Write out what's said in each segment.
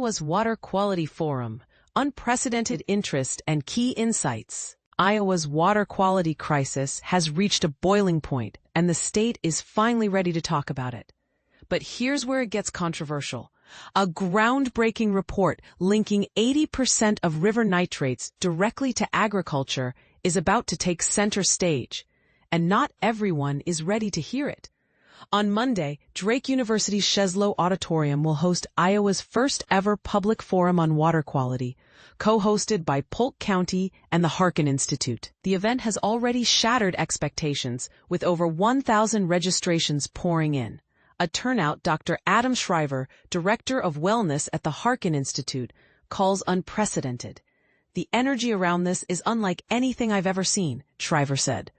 Iowa's Water Quality Forum, unprecedented interest and key insights. Iowa's water quality crisis has reached a boiling point, and the state is finally ready to talk about it. But here's where it gets controversial. A groundbreaking report linking 80% of river nitrates directly to agriculture is about to take center stage, and not everyone is ready to hear it. On Monday, Drake University's Sheslow Auditorium will host Iowa's first ever public forum on water quality, co-hosted by Polk County and the Raccoon Institute. The event has already shattered expectations, with over 1,000 registrations pouring in. A turnout Dr. Adam Shriver, Director of Wellness at the Raccoon Institute, calls unprecedented. "The energy around this is unlike anything I've ever seen," Shriver said.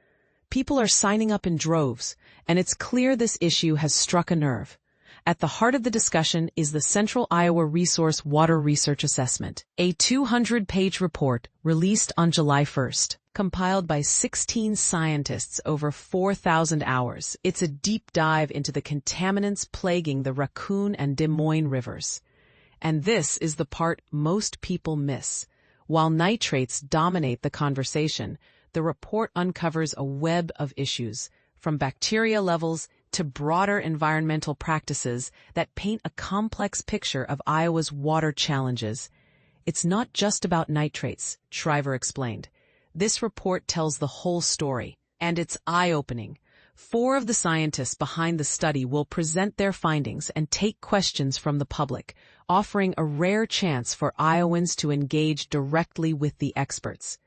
"People are signing up in droves, and it's clear this issue has struck a nerve." At the heart of the discussion is the Central Iowa Resource Water Research Assessment, a 200-page report released on July 1st. Compiled by 16 scientists over 4,000 hours, it's a deep dive into the contaminants plaguing the Raccoon and Des Moines rivers. And this is the part most people miss. While nitrates dominate the conversation, the report uncovers a web of issues, from bacteria levels to broader environmental practices that paint a complex picture of Iowa's water challenges. "It's not just about nitrates," Shriver explained. "This report tells the whole story, and it's eye-opening." 4 of the scientists behind the study will present their findings and take questions from the public, offering a rare chance for Iowans to engage directly with the experts.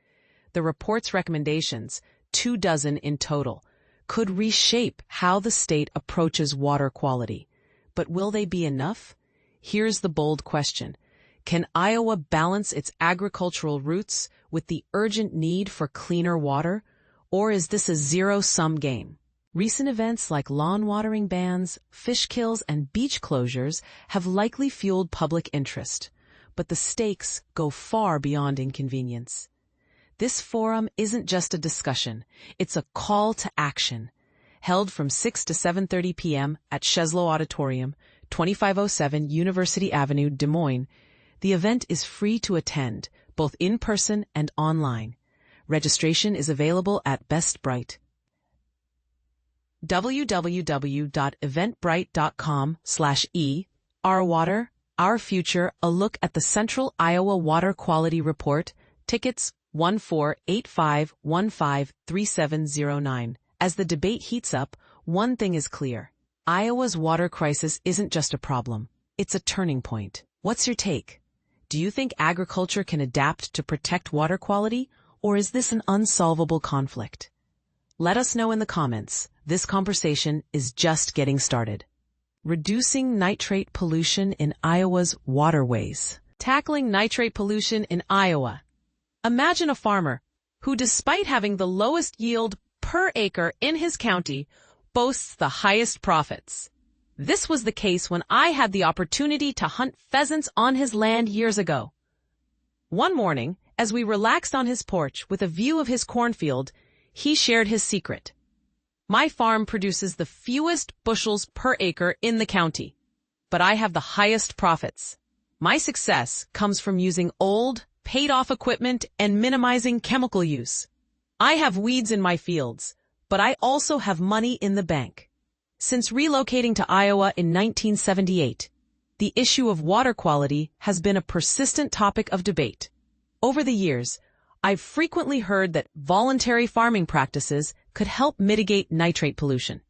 The report's recommendations, 24 in total, could reshape how the state approaches water quality. But will they be enough? Here's the bold question. Can Iowa balance its agricultural roots with the urgent need for cleaner water? Or is this a zero-sum game? Recent events like lawn watering bans, fish kills, and beach closures have likely fueled public interest. But the stakes go far beyond inconvenience. This forum isn't just a discussion, it's a call to action. Held from 6 to 7:30 p.m. at Sheslow Auditorium, 2507 University Avenue, Des Moines, the event is free to attend, both in person and online. Registration is available at Best Bright. www.eventbrite.com/e, Our Water, Our Future, a look at the Central Iowa Water Quality Report, tickets 1485153709. As the debate heats up, one thing is clear. Iowa's water crisis isn't just a problem, it's a turning point. What's your take? Do you think agriculture can adapt to protect water quality, or is this an unsolvable conflict? Let us know in the comments. This conversation is just getting started. Reducing nitrate pollution in Iowa's waterways. Tackling nitrate pollution in Iowa. Imagine a farmer who, despite having the lowest yield per acre in his county, boasts the highest profits. This was the case when I had the opportunity to hunt pheasants on his land years ago. One morning, as we relaxed on his porch with a view of his cornfield, he shared his secret. "My farm produces the fewest bushels per acre in the county, but I have the highest profits. My success comes from using old, paid-off equipment and minimizing chemical use. I have weeds in my fields, but I also have money in the bank." Since relocating to Iowa in 1978, the issue of water quality has been a persistent topic of debate. Over the years, I've frequently heard that voluntary farming practices could help mitigate nitrate pollution.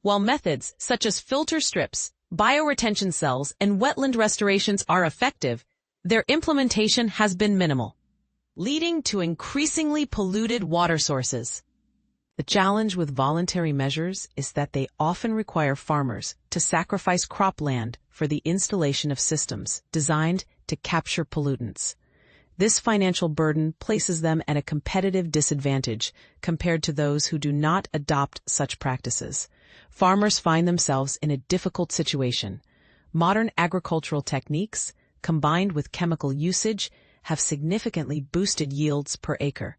While methods such as filter strips, bioretention cells, and wetland restorations are effective, their implementation has been minimal, leading to increasingly polluted water sources. The challenge with voluntary measures is that they often require farmers to sacrifice cropland for the installation of systems designed to capture pollutants. This financial burden places them at a competitive disadvantage compared to those who do not adopt such practices. Farmers find themselves in a difficult situation. Modern agricultural techniques, combined with chemical usage, have significantly boosted yields per acre.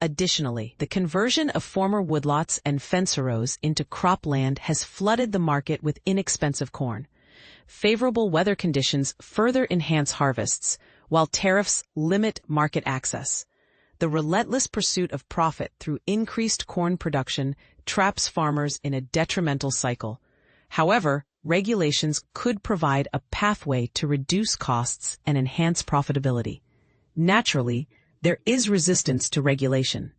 Additionally, the conversion of former woodlots and fence rows into cropland has flooded the market with inexpensive corn. favorable weather conditions further enhance harvests, while tariffs limit market access. The relentless pursuit of profit through increased corn production traps farmers in a detrimental cycle. However, regulations could provide a pathway to reduce costs and enhance profitability. Naturally, there is resistance to regulation.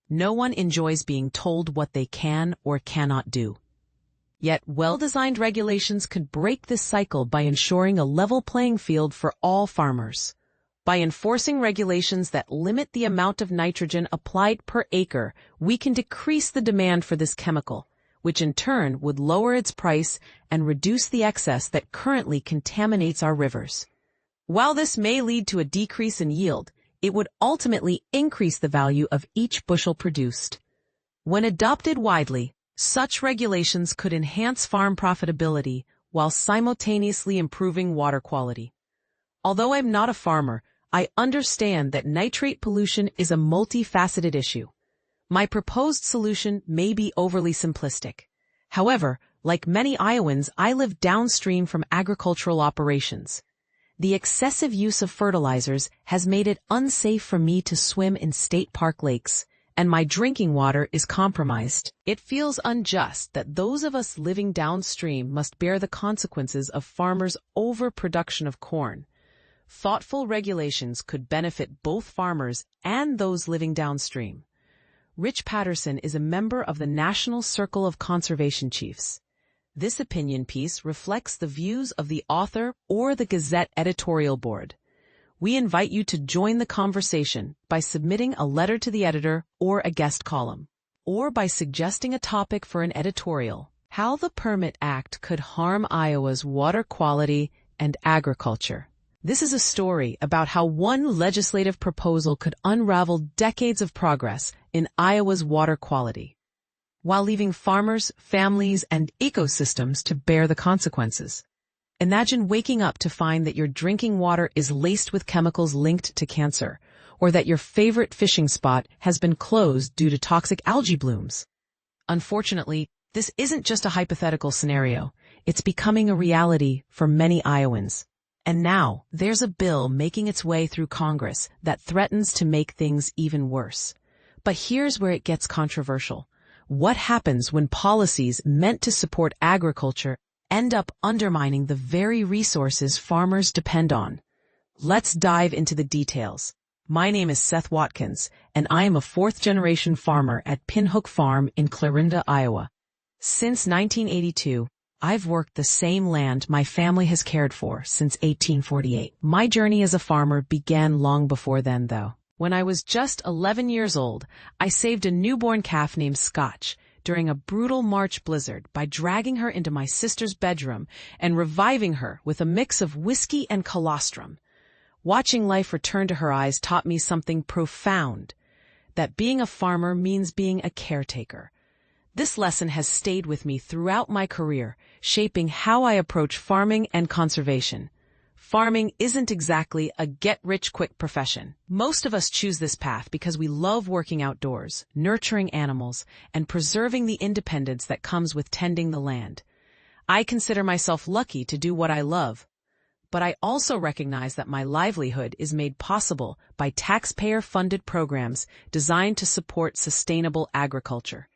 No one enjoys being told what they can or cannot do. Yet well-designed regulations could break this cycle by ensuring a level playing field for all farmers. By enforcing regulations that limit the amount of nitrogen applied per acre, we can decrease the demand for this chemical, which in turn would lower its price and reduce the excess that currently contaminates our rivers. While this may lead to a decrease in yield, it would ultimately increase the value of each bushel produced. When adopted widely, such regulations could enhance farm profitability while simultaneously improving water quality. Although I'm not a farmer, I understand that nitrate pollution is a multifaceted issue. My proposed solution may be overly simplistic. However, like many Iowans, I live downstream from agricultural operations. The excessive use of fertilizers has made it unsafe for me to swim in state park lakes, and my drinking water is compromised. It feels unjust that those of us living downstream must bear the consequences of farmers' overproduction of corn. Thoughtful regulations could benefit both farmers and those living downstream. Rich Patterson is a member of the National Circle of Conservation Chiefs. This opinion piece reflects the views of the author or the Gazette editorial board. We invite you to join the conversation by submitting a letter to the editor or a guest column, or by suggesting a topic for an editorial. How the Permit Act could harm Iowa's water quality and agriculture. This is a story about how one legislative proposal could unravel decades of progress in Iowa's water quality, while leaving farmers, families, and ecosystems to bear the consequences. Imagine waking up to find that your drinking water is laced with chemicals linked to cancer, or that your favorite fishing spot has been closed due to toxic algae blooms. Unfortunately, this isn't just a hypothetical scenario. It's becoming a reality for many Iowans. And now, there's a bill making its way through Congress that threatens to make things even worse. But here's where it gets controversial. What happens when policies meant to support agriculture end up undermining the very resources farmers depend on? Let's dive into the details. My name is Seth Watkins, and I am a fourth-generation farmer at Pinhook Farm in Clarinda, Iowa. Since 1982, I've worked the same land my family has cared for since 1848. My journey as a farmer began long before then, though. When I was just 11 years old, I saved a newborn calf named Scotch during a brutal March blizzard by dragging her into my sister's bedroom and reviving her with a mix of whiskey and colostrum. Watching life return to her eyes taught me something profound, that being a farmer means being a caretaker. This lesson has stayed with me throughout my career, shaping how I approach farming and conservation. Farming isn't exactly a get-rich-quick profession. Most of us choose this path because we love working outdoors, nurturing animals, and preserving the independence that comes with tending the land. I consider myself lucky to do what I love, but I also recognize that my livelihood is made possible by taxpayer-funded programs designed to support sustainable agriculture.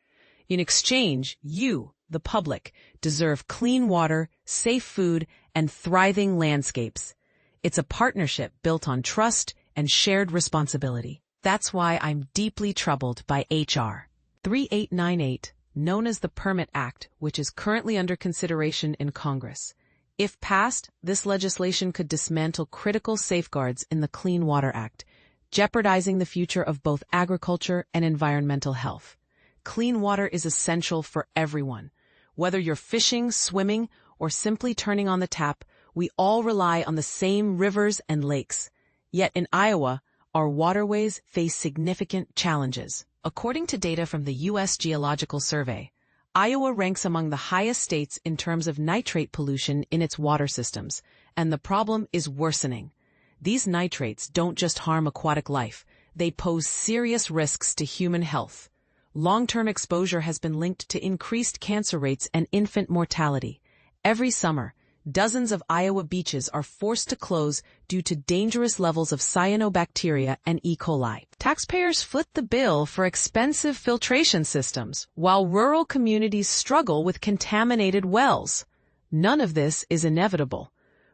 In exchange, you, the public, deserve clean water, safe food, and thriving landscapes. It's a partnership built on trust and shared responsibility. That's why I'm deeply troubled by H.R. 3898, known as the Permit Act, which is currently under consideration in Congress. If passed, this legislation could dismantle critical safeguards in the Clean Water Act, jeopardizing the future of both agriculture and environmental health. Clean water is essential for everyone. Whether you're fishing, swimming, or simply turning on the tap, we all rely on the same rivers and lakes. Yet in Iowa, our waterways face significant challenges. According to data from the U.S. Geological Survey, Iowa ranks among the highest states in terms of nitrate pollution in its water systems, and the problem is worsening. These nitrates don't just harm aquatic life, they pose serious risks to human health. Long-term exposure has been linked to increased cancer rates and infant mortality. Every summer, dozens of Iowa beaches are forced to close due to dangerous levels of cyanobacteria and E. coli. Taxpayers foot the bill for expensive filtration systems, while rural communities struggle with contaminated wells. None of this is inevitable.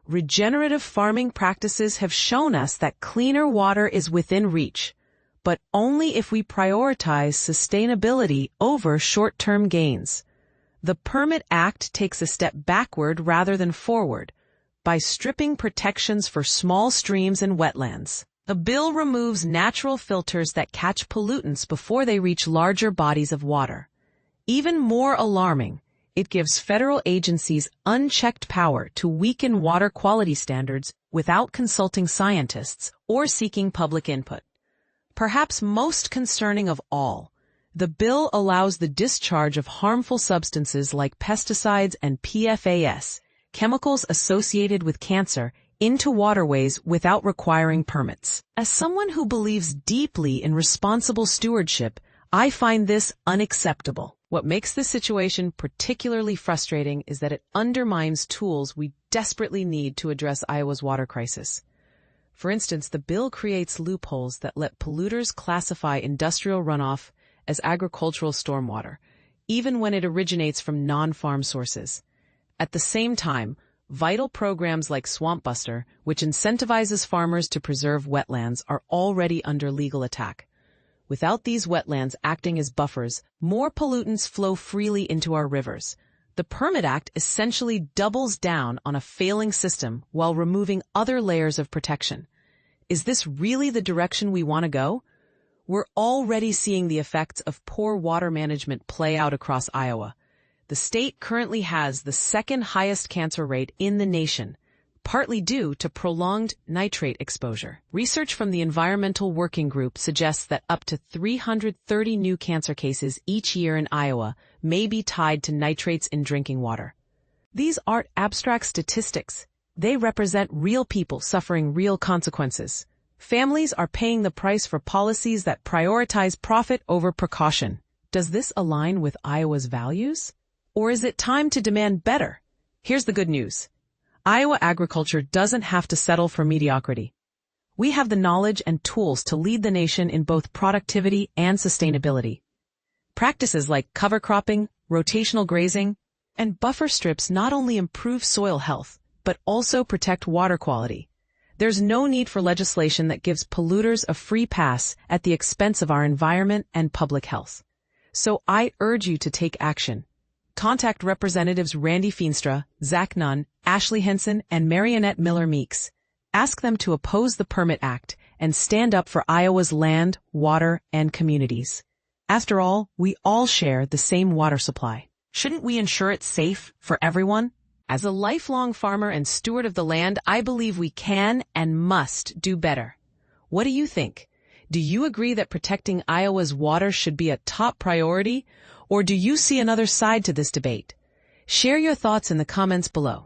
Regenerative farming practices have shown us that cleaner water is within reach, but only if we prioritize sustainability over short-term gains. The Permit Act takes a step backward rather than forward by stripping protections for small streams and wetlands. The bill removes natural filters that catch pollutants before they reach larger bodies of water. Even more alarming, it gives federal agencies unchecked power to weaken water quality standards without consulting scientists or seeking public input. Perhaps most concerning of all, the bill allows the discharge of harmful substances like pesticides and PFAS, chemicals associated with cancer, into waterways without requiring permits. As someone who believes deeply in responsible stewardship, I find this unacceptable. What makes this situation particularly frustrating is that it undermines tools we desperately need to address Iowa's water crisis. For instance, the bill creates loopholes that let polluters classify industrial runoff as agricultural stormwater, even when it originates from non-farm sources. At the same time, vital programs like Swamp Buster, which incentivizes farmers to preserve wetlands, are already under legal attack. Without these wetlands acting as buffers, more pollutants flow freely into our rivers. The Permit Act essentially doubles down on a failing system while removing other layers of protection. Is this really the direction we want to go? We're already seeing the effects of poor water management play out across Iowa. The state currently has the second highest cancer rate in the nation, partly due to prolonged nitrate exposure. Research from the Environmental Working Group suggests that up to 330 new cancer cases each year in Iowa may be tied to nitrates in drinking water. These aren't abstract statistics. They represent real people suffering real consequences. Families are paying the price for policies that prioritize profit over precaution. Does this align with Iowa's values? Or is it time to demand better? Here's the good news. Iowa agriculture doesn't have to settle for mediocrity. We have the knowledge and tools to lead the nation in both productivity and sustainability. Practices like cover cropping, rotational grazing, and buffer strips not only improve soil health, but also protect water quality. There's no need for legislation that gives polluters a free pass at the expense of our environment and public health. So I urge you to take action. Contact Representatives Randy Feenstra, Zach Nunn, Ashley Henson, and Marionette Miller-Meeks. Ask them to oppose the Permit Act and stand up for Iowa's land, water, and communities. After all, we all share the same water supply. Shouldn't we ensure it's safe for everyone? As a lifelong farmer and steward of the land, I believe we can and must do better. What do you think? Do you agree that protecting Iowa's water should be a top priority, or do you see another side to this debate? Share your thoughts in the comments below.